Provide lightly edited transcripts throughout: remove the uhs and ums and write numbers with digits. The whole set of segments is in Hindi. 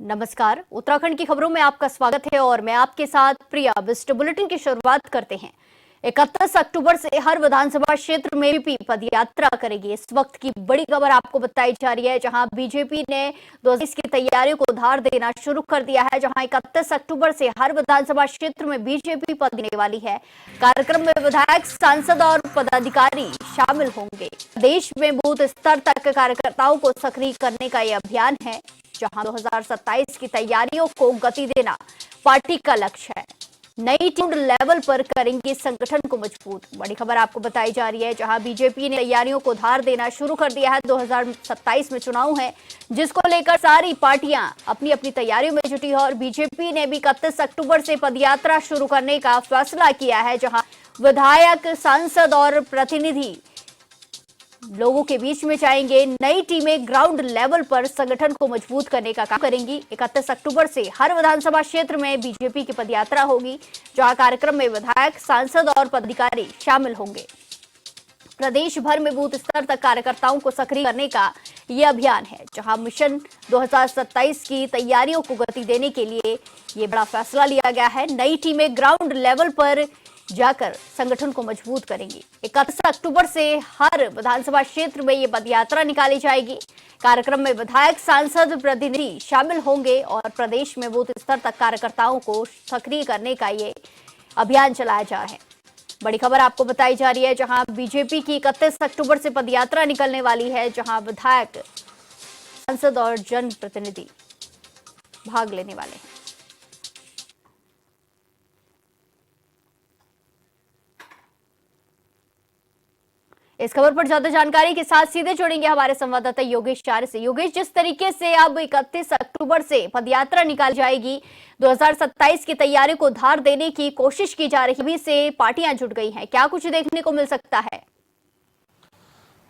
नमस्कार, उत्तराखंड की खबरों में आपका स्वागत है और मैं आपके साथ प्रिया। विस्ट बुलेटिन की शुरुआत करते हैं। 31 अक्टूबर से हर विधानसभा क्षेत्र में बीजेपी पदयात्रा करेगी। इस वक्त की बड़ी खबर आपको बताई जा रही है, जहां बीजेपी ने 2020 की तैयारियों को धार देना शुरू कर दिया है। जहां 31 अक्टूबर से हर विधानसभा क्षेत्र में बीजेपी पद देने वाली है। कार्यक्रम में विधायक, सांसद और पदाधिकारी शामिल होंगे। देश में बूथ स्तर तक कार्यकर्ताओं को सक्रिय करने का यह अभियान है, जहां 2027 की तैयारियों को गति देना पार्टी का लक्ष्य है। नई टीम लेवल पर करेंगे संगठन को मजबूत। बड़ी खबर आपको बताई जा रही है, जहां बीजेपी ने तैयारियों को धार देना शुरू कर दिया है। 2027 में चुनाव है, जिसको लेकर सारी पार्टियां अपनी अपनी तैयारियों में जुटी है और बीजेपी ने भी 31 अक्टूबर से पदयात्रा शुरू करने का फैसला किया है, जहां विधायक, सांसद और प्रतिनिधि लोगों के बीच में जाएंगे। नई टीमें ग्राउंड लेवल पर संगठन को मजबूत करने का काम करेंगी। 31 अक्टूबर से हर विधानसभा क्षेत्र में बीजेपी की पदयात्रा होगी, जहां कार्यक्रम में विधायक, सांसद और पदाधिकारी शामिल होंगे। प्रदेश भर में बूथ स्तर तक कार्यकर्ताओं को सक्रिय करने का यह अभियान है, जहां मिशन 2027 की तैयारियों को गति देने के लिए यह बड़ा फैसला लिया गया है। नई टीमें ग्राउंड लेवल पर जाकर संगठन को मजबूत करेंगी। 31 अक्टूबर से हर विधानसभा क्षेत्र में ये पदयात्रा निकाली जाएगी। कार्यक्रम में विधायक, सांसद, प्रतिनिधि शामिल होंगे और प्रदेश में बूथ स्तर तक कार्यकर्ताओं को सक्रिय करने का ये अभियान चलाया जा रहा है। बड़ी खबर आपको बताई जा रही है, जहां बीजेपी की 31 अक्टूबर से पदयात्रा निकलने वाली है, जहां विधायक, सांसद और जनप्रतिनिधि भाग लेने वाले हैं। इस खबर पर ज्यादा जानकारी के साथ सीधे जुड़ेंगे हमारे संवाददाता योगेश चार्य से। योगेश, जिस तरीके से अब 31 अक्टूबर से पदयात्रा निकाली जाएगी, 2027 की तैयारी को धार देने की कोशिश की जा रही है, से पार्टियां जुट गई हैं, क्या कुछ देखने को मिल सकता है?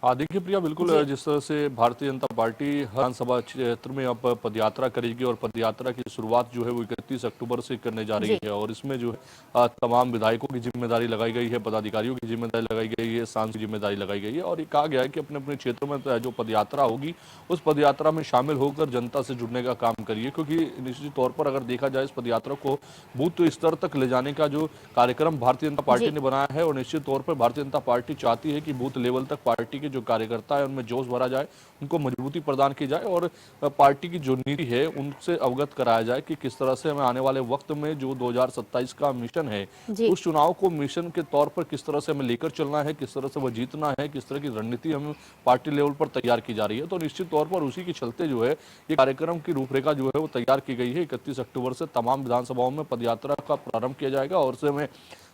हाँ, देखिए प्रिया, बिल्कुल जिस तरह से भारतीय जनता पार्टी विधानसभा क्षेत्र में अब पदयात्रा करेगी और पदयात्रा की शुरुआत जो है वो 31 अक्टूबर से करने जा रही है और इसमें जो है तमाम विधायकों की जिम्मेदारी लगाई गई है, पदाधिकारियों की जिम्मेदारी लगाई गई है, सांसद की जिम्मेदारी लगाई गई है और ये कहा गया है कि अपने अपने क्षेत्रों में जो पदयात्रा होगी उस पदयात्रा में शामिल होकर जनता से जुड़ने का काम करिए, क्योंकि निश्चित तौर पर अगर देखा जाए इस पदयात्रा को बूथ स्तर तक ले जाने का जो कार्यक्रम भारतीय जनता पार्टी ने बनाया है और निश्चित तौर पर भारतीय जनता पार्टी चाहती है कि बूथ लेवल तक पार्टी के जो कार्यकर्ता है उनमें जोश भरा जाए, उनको मजबूती प्रदान की जाए और पार्टी की जो नीति है उनसे अवगत कराया जाए कि किस तरह से हमें आने वाले वक्त में जो 2027 का मिशन है उस चुनाव को मिशन के तौर पर किस तरह से हमें लेकर चलना है, किस तरह से वह जीतना है, किस तरह की रणनीति हमें पार्टी लेवल पर तैयार की जा रही है। तो निश्चित तौर पर उसी के चलते जो है ये कार्यक्रम की रूपरेखा जो है वो तैयार की गई है। 31 अक्टूबर से तमाम विधानसभाओं में पदयात्रा का प्रारंभ किया जाएगा और उसमें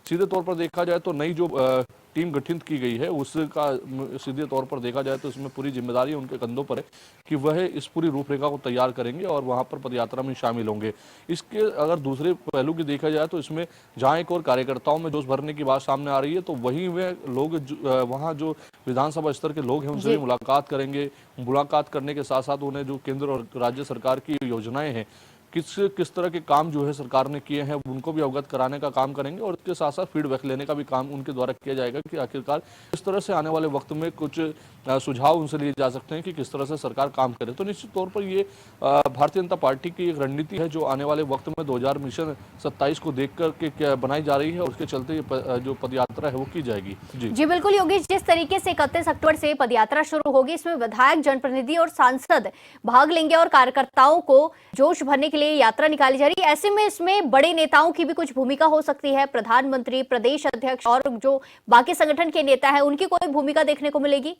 सीधे तौर पर देखा जाए तो नई जो टीम गठित की गई है उसका सीधे तौर पर देखा जाए तो इसमें पूरी जिम्मेदारी उनके कंधों पर है कि वह इस पूरी रूपरेखा को तैयार करेंगे और वहां पर पदयात्रा में शामिल होंगे। इसके अगर दूसरे पहलू की देखा जाए तो इसमें जहां एक और कार्यकर्ताओं में जोश भरने की बात सामने आ रही है, तो वहीं वे लोग वहां जो विधानसभा स्तर के लोग हैं उनसे भी मुलाकात करेंगे। मुलाकात करने के साथ साथ उन्हें जो केंद्र और राज्य सरकार की योजनाएं हैं, किस तरह के काम जो है सरकार ने किए हैं उनको भी अवगत कराने का काम करेंगे और इसके साथ साथ फीडबैक लेने का भी काम उनके द्वारा किया जाएगा कि आखिरकार इस तरह से आने वाले वक्त में कुछ सुझाव उनसे लिए जा सकते हैं कि किस तरह से सरकार काम करे। तो निश्चित तौर पर ये भारतीय जनता पार्टी की एक रणनीति है जो आने वाले वक्त में 2027 को देख कर बनाई जा रही है और उसके चलते जो पदयात्रा है वो की जाएगी। जी बिल्कुल योगेश, जिस तरीके से 31 अक्टूबर से पदयात्रा शुरू होगी, इसमें विधायक, जनप्रतिनिधि और सांसद भाग लेंगे और कार्यकर्ताओं को जोश भरने के लिए यात्रा निकाली जा रही है। ऐसे में इसमें बड़े नेताओं की भी कुछ भूमिका हो सकती है। प्रधानमंत्री, प्रदेश अध्यक्ष और जो बाकी संगठन के नेता हैं उनकी कोई भूमिका देखने को मिलेगी?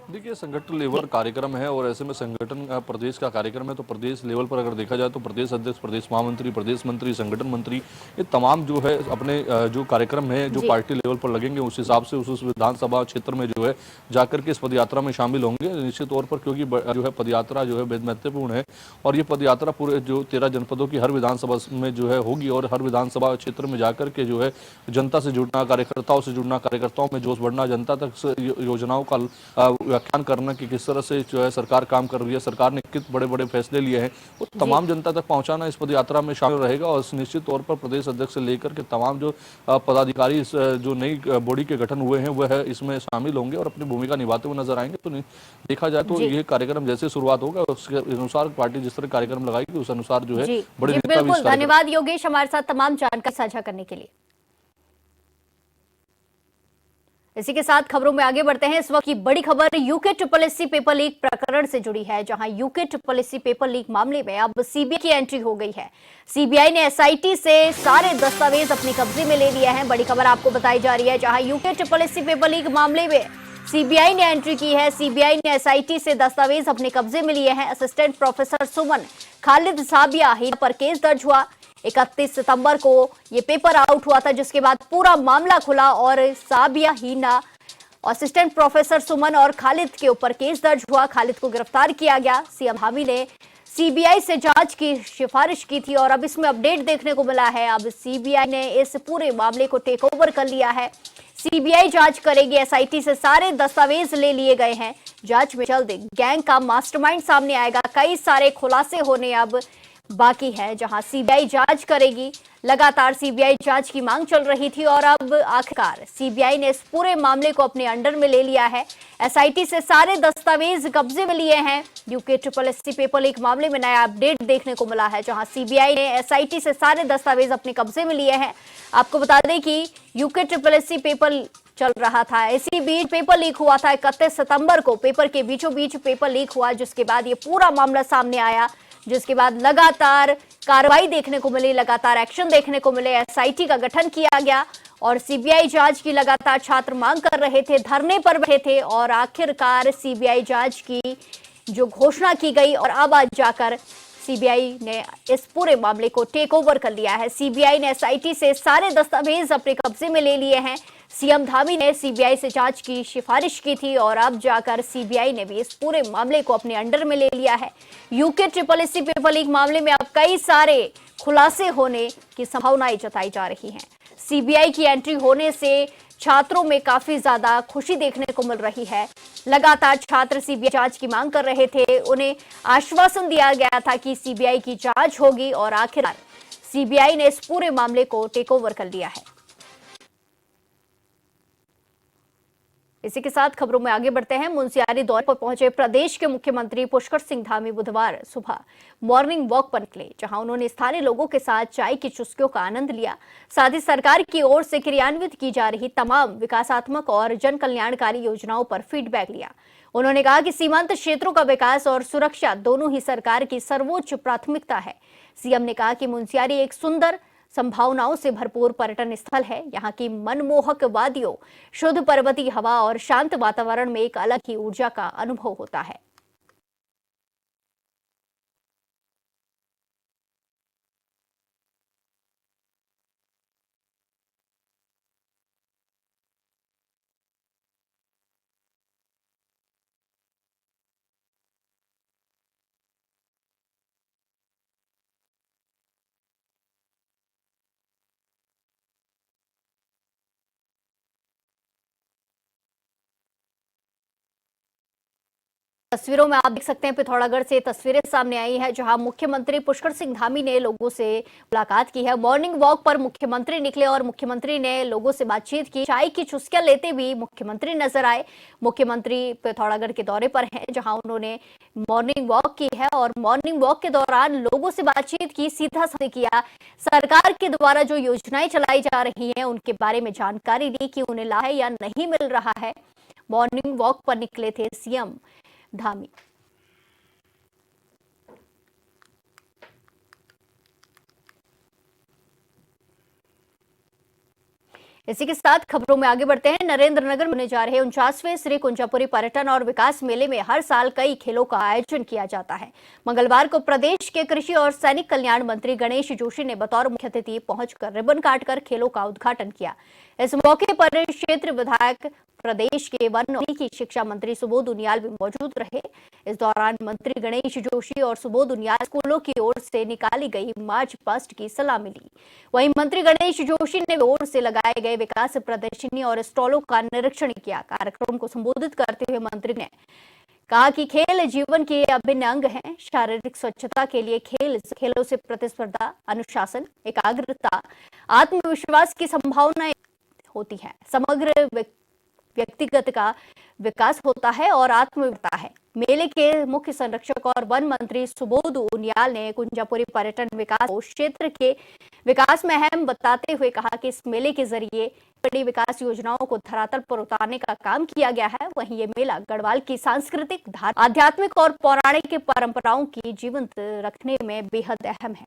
देखिए, संगठन लेवल कार्यक्रम है और ऐसे में संगठन प्रदेश का कार्यक्रम है, तो प्रदेश लेवल पर अगर देखा जाए तो प्रदेश अध्यक्ष, प्रदेश महामंत्री, प्रदेश मंत्री, संगठन मंत्री, ये तमाम जो है अपने जो कार्यक्रम है जो पार्टी लेवल पर लगेंगे उस हिसाब से उस विधानसभा क्षेत्र में जो है जाकर के इस पदयात्रा में शामिल होंगे निश्चित तौर पर, क्योंकि जो है पदयात्रा जो है बेहद महत्वपूर्ण है और ये पदयात्रा पूरे जो 13 जनपदों की हर विधानसभा में जो है होगी और हर विधानसभा क्षेत्र में जाकर के जो है जनता से जुड़ना, कार्यकर्ताओं से जुड़ना, कार्यकर्ताओं में जोश बढ़ना, जनता तक योजनाओं का व्याख्यान करना कि किस तरह से जो है सरकार काम कर रही है, सरकार ने कितने बड़े बड़े फैसले लिए हैं, वो तमाम जनता तक पहुंचाना इस पद यात्रा में शामिल रहेगा। और निश्चित तौर पर प्रदेश अध्यक्ष से लेकर के तमाम जो पदाधिकारी जो नई बॉडी के गठन हुए हैं वह इसमें शामिल होंगे और अपनी भूमिका निभाते हुए नजर आएंगे। तो देखा जाए तो ये कार्यक्रम जैसे शुरुआत होगा उसके अनुसार पार्टी जिस तरह कार्यक्रम लगाएगी उस अनुसार जो है बड़े नेता भी। बिल्कुल, धन्यवाद योगेश हमारे साथ तमाम जानकारी साझा करने के लिए। इसी के साथ खबरों में आगे बढ़ते हैं। इस वक्त की बड़ी खबर यूके SSSC पेपर लीक प्रकरण से जुड़ी है, जहां यूके SSSC पेपर लीक मामले में अब सीबीआई की एंट्री हो गई है। सीबीआई ने एसआईटी से सारे दस्तावेज अपने कब्जे में ले लिए हैं। बड़ी खबर आपको बताई जा रही है, जहां यूके SSSC पेपर लीक मामले में सीबीआई ने एंट्री की है। सीबीआई ने एसआईटी से दस्तावेज अपने कब्जे में लिए हैं। असिस्टेंट प्रोफेसर सुमन खालिद साबिया हिना पर केस दर्ज हुआ। 31 सितंबर को ये पेपर आउट हुआ था, जिसके बाद पूरा मामला खुला और साबिया हिना, असिस्टेंट प्रोफेसर सुमन और खालिद के ऊपर केस दर्ज हुआ। खालिद को गिरफ्तार किया गया। सीएम हामी ने सीबीआई से जांच की सिफारिश की थी और अब इसमें अपडेट देखने को मिला है। अब सीबीआई ने इस पूरे मामले को टेक ओवर कर लिया है। सीबीआई जांच करेगी। एसआईटी से सारे दस्तावेज ले लिए गए हैं। जांच में जल्द गैंग का मास्टरमाइंड सामने आएगा। कई सारे खुलासे होने अब बाकी है, जहां सीबीआई जांच करेगी। लगातार सीबीआई जांच की मांग चल रही थी और अब आखिरकार सीबीआई ने इस पूरे मामले को अपने अंडर में ले लिया है। एसआईटी से सारे दस्तावेज कब्जे में लिए हैं। यूके SSSC पेपर लीक मामले में नया अपडेट देखने को मिला है, जहां सीबीआई ने एसआईटी से सारे दस्तावेज अपने कब्जे में लिए हैं। आपको बता दें कि यूके SSSC पेपर चल रहा था, इसी बीच पेपर लीक हुआ था। 31 सितंबर को पेपर के बीचों बीच पेपर लीक हुआ, जिसके बाद ये पूरा मामला सामने आया, जिसके बाद लगातार कार्रवाई देखने को मिली, लगातार एक्शन देखने को मिले। एसआईटी का गठन किया गया और सीबीआई जांच की लगातार छात्र मांग कर रहे थे, धरने पर बैठे थे और आखिरकार सीबीआई जांच की जो घोषणा की गई और अब आज जाकर सीबीआई ने इस पूरे मामले को टेक ओवर कर लिया है। सीबीआई ने एसआईटी से सारे दस्तावेज अपने कब्जे में ले लिए हैं। सीएम धामी ने सीबीआई से जांच की सिफारिश की थी और अब जाकर सीबीआई ने भी इस पूरे मामले को अपने अंडर में ले लिया है। यूके SSSC पेपर लीक मामले में अब कई सारे खुलासे होने की संभावनाएं जताई जा रही हैं। सीबीआई की एंट्री होने से छात्रों में काफी ज्यादा खुशी देखने को मिल रही है। लगातार छात्र सीबीआई जांच की मांग कर रहे थे। उन्हें आश्वासन दिया गया था कि सीबीआई की जांच होगी और आखिरकार सीबीआई ने इस पूरे मामले को टेक ओवर कर लिया है। इसी के साथ खबरों में आगे बढ़ते हैं। मुंशियारी दौरे पर पहुंचे प्रदेश के मुख्यमंत्री पुष्कर सिंह धामी बुधवार सुबह मॉर्निंग वॉक पर निकले, जहां उन्होंने स्थानीय लोगों के साथ चाय की चुस्कियों का आनंद लिया। साथ ही सरकार की ओर से क्रियान्वित की जा रही तमाम विकासात्मक और जन कल्याणकारी योजनाओं पर फीडबैक लिया। उन्होंने कहा कि सीमांत क्षेत्रों का विकास और सुरक्षा दोनों ही सरकार की सर्वोच्च प्राथमिकता है। सीएम ने कहा कि मुंशियारी एक सुंदर, संभावनाओं से भरपूर पर्यटन स्थल है। यहाँ की मनमोहक वादियों, शुद्ध पर्वतीय हवा और शांत वातावरण में एक अलग ही ऊर्जा का अनुभव होता है। तस्वीरों में आप देख सकते हैं पिथौरागढ़ से तस्वीरें सामने आई है, जहां मुख्यमंत्री पुष्कर सिंह धामी ने लोगों से मुलाकात की है। मॉर्निंग वॉक पर मुख्यमंत्री निकले और मुख्यमंत्री ने लोगों से बातचीत की। चाय की चुस्कियां लेते भी मुख्यमंत्री नजर आए। मुख्यमंत्री पिथौरागढ़ के दौरे पर हैं, जहां उन्होंने मॉर्निंग वॉक की है और मॉर्निंग वॉक के दौरान लोगों से बातचीत की, सीधा साधा किया। सरकार के द्वारा जो योजनाएं चलाई जा रही हैं उनके बारे में जानकारी ली कि उन्हें लाभ है या नहीं मिल रहा है। मॉर्निंग वॉक पर निकले थे सीएम धामी। इसी के साथ खबरों में आगे बढ़ते हैं। नरेंद्रनगर में होने जा रहे 49वें श्री कुंजापुरी पर्यटन और विकास मेले में हर साल कई खेलों का आयोजन किया जाता है। मंगलवार को प्रदेश के कृषि और सैनिक कल्याण मंत्री गणेश जोशी ने बतौर मुख्य अतिथि पहुंचकर रिबन काटकर खेलों का उद्घाटन किया। इस मौके पर क्षेत्र विधायक प्रदेश के वन और की शिक्षा मंत्री सुबोध उनियाल भी मौजूद रहे। इस दौरान मंत्री गणेश जोशी और सुबोध उनियाल स्कूलों की ओर से निकाली गई मार्च पास्ट की सलामी ली। वहीं मंत्री गणेश जोशी ने ओर से लगाए गए विकास प्रदर्शनी और स्टॉलों का निरीक्षण किया। कार्यक्रम को संबोधित करते हुए मंत्री ने कहा कि खेल जीवन के अभिन्न अंग हैं। शारीरिक स्वच्छता के लिए खेलों से प्रतिस्पर्धा, अनुशासन, एकाग्रता, आत्मविश्वास की संभावनाएं होती है। समग्र व्यक्तिगत का विकास होता है और आत्मविश्वास है। मेले के मुख्य संरक्षक और वन मंत्री सुबोध उनियाल ने कुंजापुरी पर्यटन विकास को क्षेत्र के विकास में अहम बताते हुए कहा कि इस मेले के जरिए बड़ी विकास योजनाओं को धरातल पर उतारने का काम किया गया है। वहीं ये मेला गढ़वाल की सांस्कृतिक, आध्यात्मिक और पौराणिक परंपराओं की जीवंत रखने में बेहद अहम है।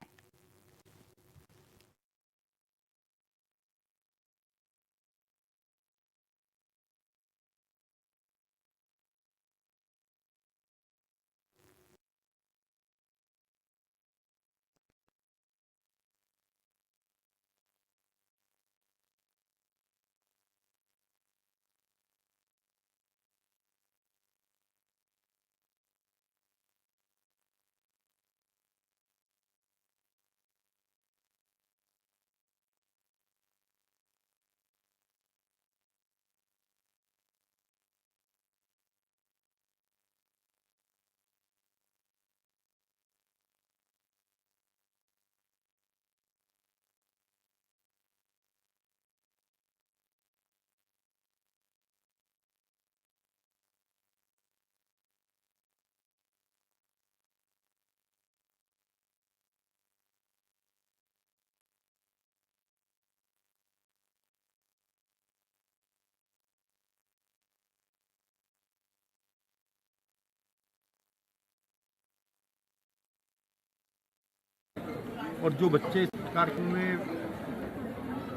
और जो बच्चे इस कार्यक्रम में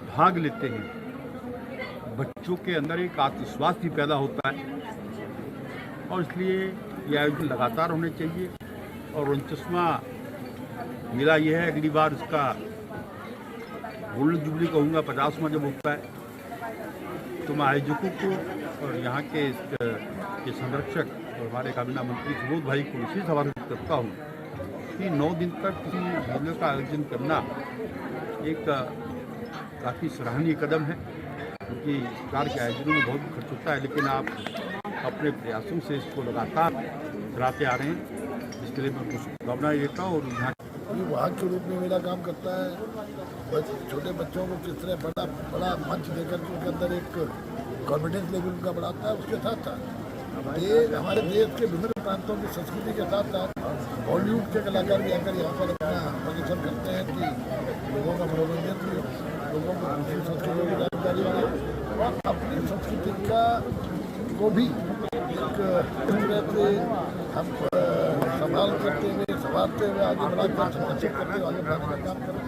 भाग लेते हैं, बच्चों के अंदर एक आत्मविश्वास भी पैदा होता है और इसलिए ये आयोजन लगातार होने चाहिए। और 49वां मेला ये है, अगली बार इसका गोल्डन जुबली कहूँगा, 50वां जब होता है तो मैं आयोजकों को और यहाँ के संरक्षक और हमारे काबीना मंत्री सुबोध भाई को विशेष आभार करता हूँ कि 9 दिन तक किसी मेले का आयोजन करना एक काफ़ी सराहनीय कदम है, क्योंकि सरकार के आयोजनों में बहुत खर्च होता है, लेकिन आप अपने प्रयासों से इसको लगातार चलाते आ रहे हैं, इसके लिए मैं कुछ शुभकामनाएं देता हूँ। और यहाँ वाहक के रूप में मेरा काम करता है। छोटे बच्चों को किस तरह बड़ा मंच देकर के उनके अंदर एक कॉन्फिडेंस लेवल उनका बढ़ाता है। उसके साथ साथ हमारे देश के विभिन्न प्रांतों की संस्कृति के साथ साथ बॉलीवुड के कलाकार भी आकर यहाँ पर अपना प्रदर्शन करते हैं कि लोगों का मनोरंजन भी हो, लोगों को दूसरी संस्कृतियों की जानकारी मिले और अपनी संस्कृति का को भी एक तरह से हम संभालते हुए आगे बढ़ाकर संरक्षित करते हुए आगे बढ़ाने का काम करें।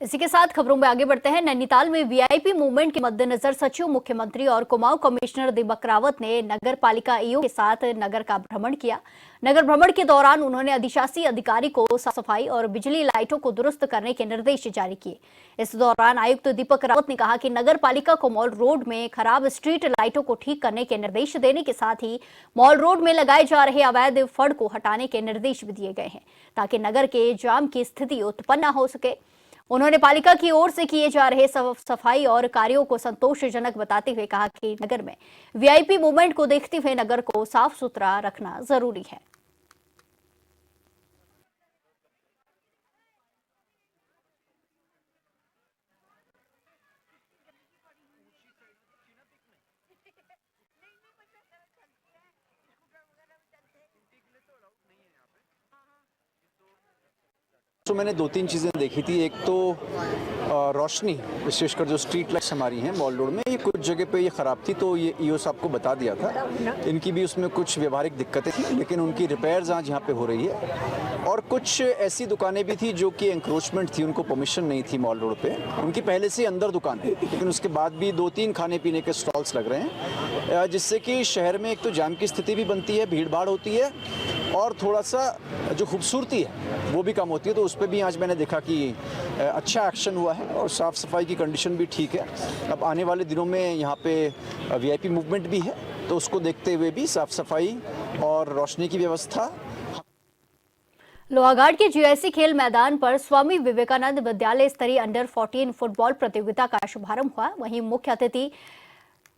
इसी के साथ खबरों में आगे बढ़ते हैं। नैनीताल में वीआईपी मूवमेंट के मद्देनजर सचिव, मुख्यमंत्री और कुमाऊं कमिश्नर दीपक रावत ने नगर पालिका ईओ के साथ नगर का भ्रमण किया। नगर भ्रमण के दौरान उन्होंने अधिशासी अधिकारी को साफ सफाई और बिजली लाइटों को दुरुस्त करने के निर्देश जारी किए। इस दौरान आयुक्त दीपक रावत ने कहा कि नगर पालिका को मॉल रोड में खराब स्ट्रीट लाइटों को ठीक करने के निर्देश देने के साथ ही मॉल रोड में लगाए जा रहे अवैध फड़ को हटाने के निर्देश भी दिए गए हैं, ताकि नगर के जाम की स्थिति उत्पन्न न हो सके। उन्होंने पालिका की ओर से किए जा रहे सफाई और कार्यों को संतोषजनक बताते हुए कहा कि नगर में वीआईपी मूवमेंट को देखते हुए नगर को साफ सुथरा रखना जरूरी है। तो मैंने 2-3 चीज़ें देखी थी। एक तो रोशनी, विशेषकर जो स्ट्रीट लाइट्स हमारी हैं मॉल रोड में, ये कुछ जगह पे ये ख़राब थी, तो ये ईओ साहब को बता दिया था। इनकी भी उसमें कुछ व्यवहारिक दिक्कतें थी, लेकिन उनकी रिपेयर्स आज यहाँ पे हो रही है। और कुछ ऐसी दुकानें भी थी जो कि एंक्रोचमेंट थी, उनको परमिशन नहीं थी मॉल रोड पे, उनकी पहले से अंदर दुकान है, लेकिन उसके बाद भी 2-3 खाने पीने के स्टॉल्स लग रहे हैं, जिससे कि शहर में एक तो जाम की स्थिति भी बनती है, भीड़ भाड़ होती है, और थोड़ा सा जो खूबसूरती है वो भी कम होती है। तो उस पर भी आज मैंने देखा कि अच्छा एक्शन हुआ है और साफ़ सफाई की कंडीशन भी ठीक है। अब आने वाले दिनों में यहाँ पे वीआईपी मूवमेंट भी है, तो उसको देखते हुए भी साफ़ सफाई और रोशनी की व्यवस्था। लोहाघाट के जीआईसी खेल मैदान पर स्वामी विवेकानंद विद्यालय स्तरीय अंडर 14 फुटबॉल प्रतियोगिता का शुभारंभ हुआ। वहीं मुख्य अतिथि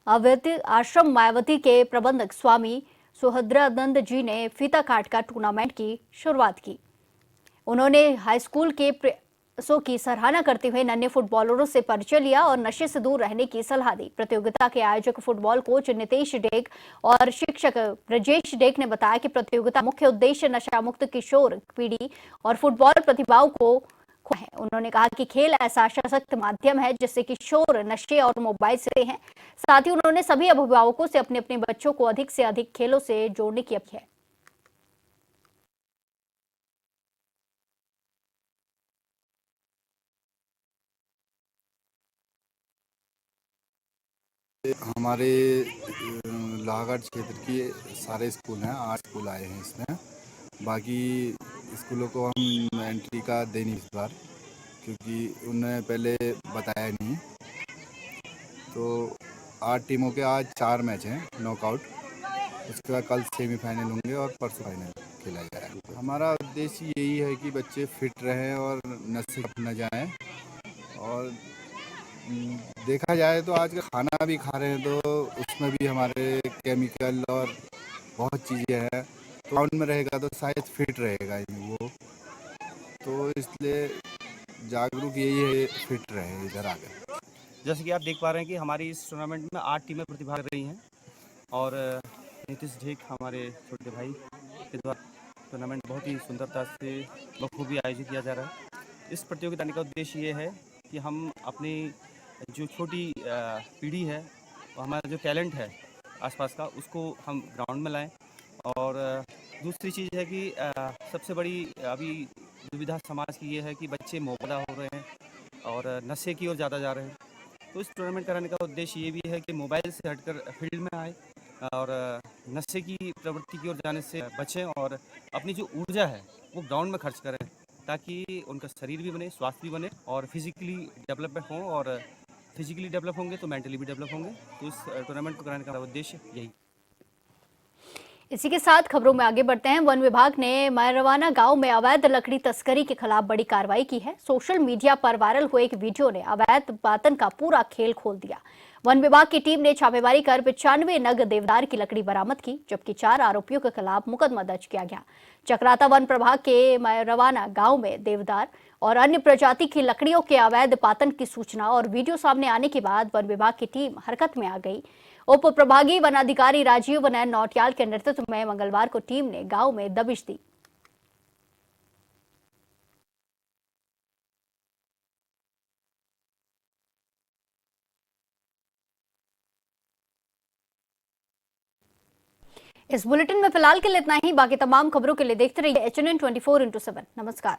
अवैध आश्रम मायावती के प्रबंधक स्वामी सुहद्रानंद जी ने फीता काट कर टूर्नामेंट की शुरुआत की। उन्होंने हाईस्कूल के प्रयासों की सराहना करते हुए नन्हे फुटबॉलरों से परिचय लिया और नशे से दूर रहने की सलाह दी। प्रतियोगिता के आयोजक फुटबॉल कोच नितेश डेग और शिक्षक ब्रजेश डेग ने बताया कि प्रतियोगिता मुख्य उद्देश्य नशा मुक्त किशोर पीढ़ी और फुटबॉल प्रतिभाओं को है। उन्होंने कहा कि खेल ऐसा सशक्त माध्यम है जिससे किशोर नशे और मोबाइल से हैं। साथ ही उन्होंने सभी अभिभावकों से अपने अपने बच्चों को अधिक से अधिक खेलों से जोड़ने की अपील है। हमारे लोहाघाट क्षेत्र के सारे स्कूल हैं, 8 स्कूल आए हैं इसमें। बाकी स्कूलों को हम एंट्री का दे नहीं इस बार, क्योंकि उन्होंने पहले बताया नहीं। तो 8 टीमों के आज 4 मैच हैं नॉकआउट। उसके बाद कल सेमीफाइनल होंगे और परसों फाइनल खेला जाएगा। हमारा उद्देश्य यही है कि बच्चे फिट रहें और नशे न जाएं। और देखा जाए तो आज का खाना भी खा रहे हैं तो उसमें भी हमारे केमिकल और बहुत चीज़ें हैं। तो ग्राउंड में रहेगा तो शायद फिट रहेगा वो। तो इसलिए जागरूक यही है, फिट रहे इधर आकर। जैसे कि आप देख पा रहे हैं कि हमारी इस टूर्नामेंट में 8 टीमें प्रतिभाग कर रही हैं और नीतीश ढेक हमारे छोटे भाई के द्वारा टूर्नामेंट बहुत ही सुंदरता से बखूबी आयोजित किया जा रहा है। इस प्रतियोगिता का उद्देश्य ये है कि हम अपनी जो छोटी पीढ़ी है, हमारा जो टैलेंट है आसपास का, उसको हम ग्राउंड में लाएं। और दूसरी चीज़ है कि सबसे बड़ी अभी दुविधा समाज की ये है कि बच्चे मोबाइल हो रहे हैं और नशे की ओर ज़्यादा जा रहे हैं। तो इस टूर्नामेंट कराने का उद्देश्य ये भी है कि मोबाइल से हटकर फील्ड में आए और नशे की प्रवृत्ति की ओर जाने से बचें और अपनी जो ऊर्जा है वो ग्राउंड में खर्च करें, ताकि उनका शरीर भी बने, स्वास्थ्य भी बने और फिजिकली डेवलपमेंट हो। और फिजिकली डेवलप होंगे तो मेंटली भी डेवलप होंगे। तो इस टूर्नामेंट को कराने का उद्देश्य यही। इसी के साथ खबरों में आगे बढ़ते हैं। वन विभाग ने मैरवाना गांव में अवैध लकड़ी तस्करी के खिलाफ बड़ी कार्रवाई की है। सोशल मीडिया पर वायरल हुए एक वीडियो ने अवैध पातन का पूरा खेल खोल दिया। वन विभाग की टीम ने छापेमारी कर 95 नग देवदार की लकड़ी बरामद की, जबकि 4 आरोपियों के खिलाफ मुकदमा दर्ज किया गया। चक्राता वन प्रभाग के मैरवाना गांव में देवदार और अन्य प्रजाति की लकड़ियों के अवैध पातन की सूचना और वीडियो सामने आने के बाद वन विभाग की टीम हरकत में आ गई। उप प्रभागीय वनाधिकारी राजीव नैन नौटियाल के नेतृत्व में मंगलवार को टीम ने गांव में दबिश दी। इस बुलेटिन में फिलहाल के लिए इतना ही। बाकी तमाम खबरों के लिए देखते रहिए HNN 24/7। नमस्कार।